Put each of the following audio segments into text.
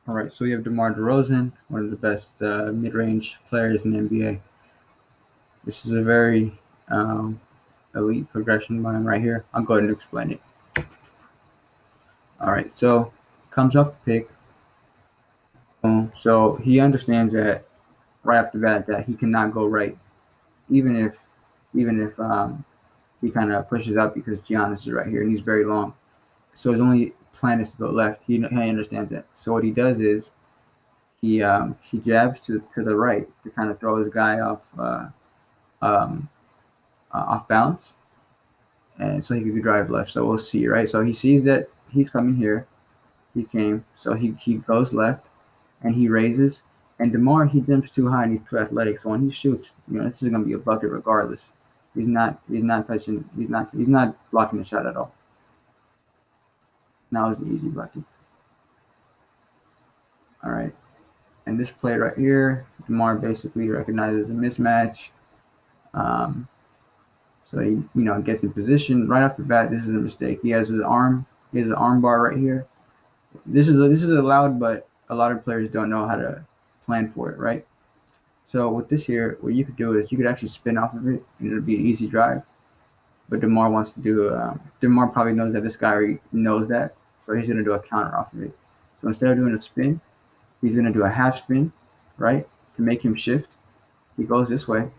All right, so we have DeMar DeRozan, one of the best mid-range players in the NBA. This is a very elite progression by him right here. I'll go ahead and explain it. All right, so comes off the pick. So he understands that right after that he cannot go right, even if he kind of pushes up because Giannis is right here and he's very long. So his only plan is to go left. He understands that. So what he does is he jabs to the right to kind of throw his guy um, off balance, and so he could drive left. So we'll see, right? So he sees that he's coming here. He came, so he goes left and he raises. And DeMar, he jumps too high and he's too athletic. So when he shoots, this is gonna be a bucket regardless. He's not touching. He's not blocking the shot at all. Now it's an easy bucket. All right. And this play right here, DeMar basically recognizes a mismatch. Um, so he, gets in position right off the bat. This is a mistake. He has his arm bar right here. This is allowed, but a lot of players don't know how to plan for it, right? So with this here, what you could do is you could actually spin off of it, and it'll be an easy drive. But DeMar wants to do. DeMar probably knows that this guy already knows that, so he's gonna do a counter off of it. So instead of doing a spin, he's gonna do a half spin, right, to make him shift. He goes this way,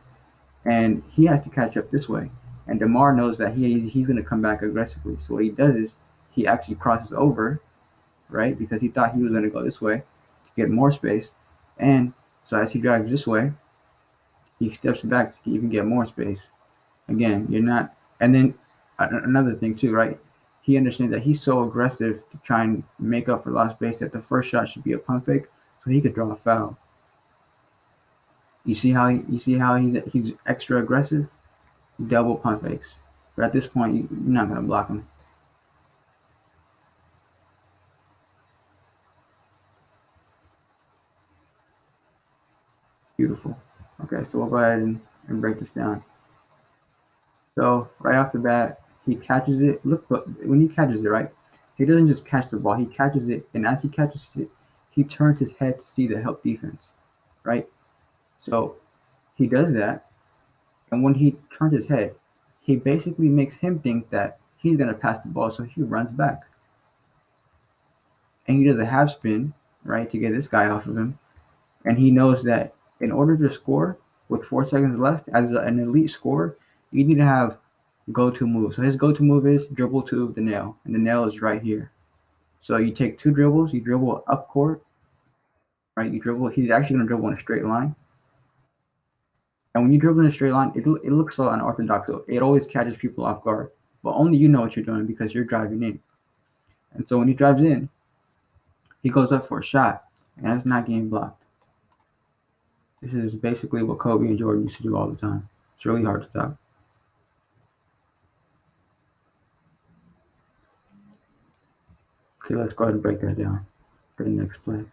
and he has to catch up this way. And DeMar knows that he's gonna come back aggressively. So what he does is he actually crosses over, right, because he thought he was gonna go this way to get more space, and so as he drives this way, he steps back to even get more space. Again, you're not. And then another thing too, right? He understands that he's so aggressive to try and make up for lost space that the first shot should be a pump fake, so he could draw a foul. You see how he's extra aggressive, double pump fakes. But at this point, you're not gonna block him. Beautiful. Okay, so we'll go ahead and break this down. So right off the bat, he catches it. Look, when he catches it, right, he doesn't just catch the ball. He catches it, and as he catches it, he turns his head to see the help defense, right? So he does that, and when he turns his head, he basically makes him think that he's gonna pass the ball, so he runs back, and he does a half spin, right, to get this guy off of him, and he knows that in order to score with 4 seconds left, as an elite scorer, you need to have go-to move. So his go-to move is dribble to the nail, and the nail is right here. So you take two dribbles, you dribble up court, right? You dribble. He's actually going to dribble in a straight line, and when you dribble in a straight line, it looks so unorthodox. So it always catches people off guard, but only you know what you're doing because you're driving in. And so when he drives in, he goes up for a shot, and that's not getting blocked. This is basically what Kobe and Jordan used to do all the time. It's really hard to stop. Okay, let's go ahead and break that down for the next play.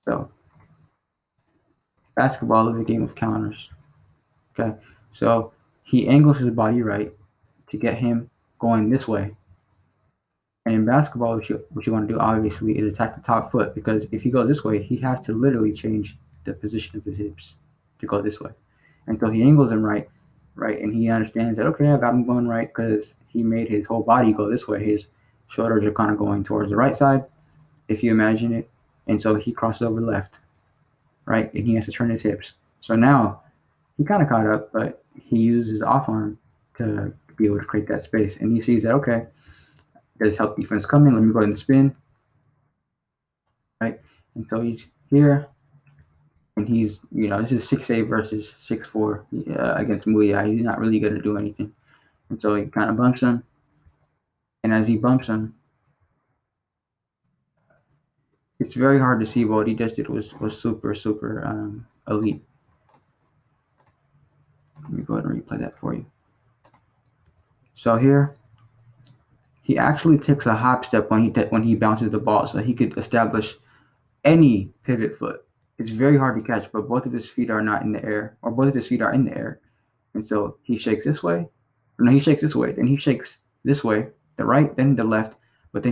So, basketball is a game of counters. Okay, so he angles his body right to get him going this way. And in basketball, what you want to do obviously is attack the top foot because if he goes this way, he has to literally change the position of his hips to go this way. And so he angles him right, and he understands that okay, I got him going right because he made his whole body go this way. His shoulders are kind of going towards the right side, if you imagine it, and so he crosses over left, right, and he has to turn his hips. So now he kind of caught up, but he uses his off arm to be able to create that space, and he sees that okay, there's help defense coming. Let me go ahead and spin, right, and so he's here. And he's, this is 6'8" versus 6'4" against Mulia. He's not really going to do anything. And so he kind of bumps him. And as he bumps him, it's very hard to see, but what he just did was super, super elite. Let me go ahead and replay that for you. So here, he actually takes a hop step when he bounces the ball, so he could establish any pivot foot. It's very hard to catch, but both of his feet are not in the air, or both of his feet are in the air. And so he shakes this way. No, he shakes this way. Then he shakes this way, the right, then the left.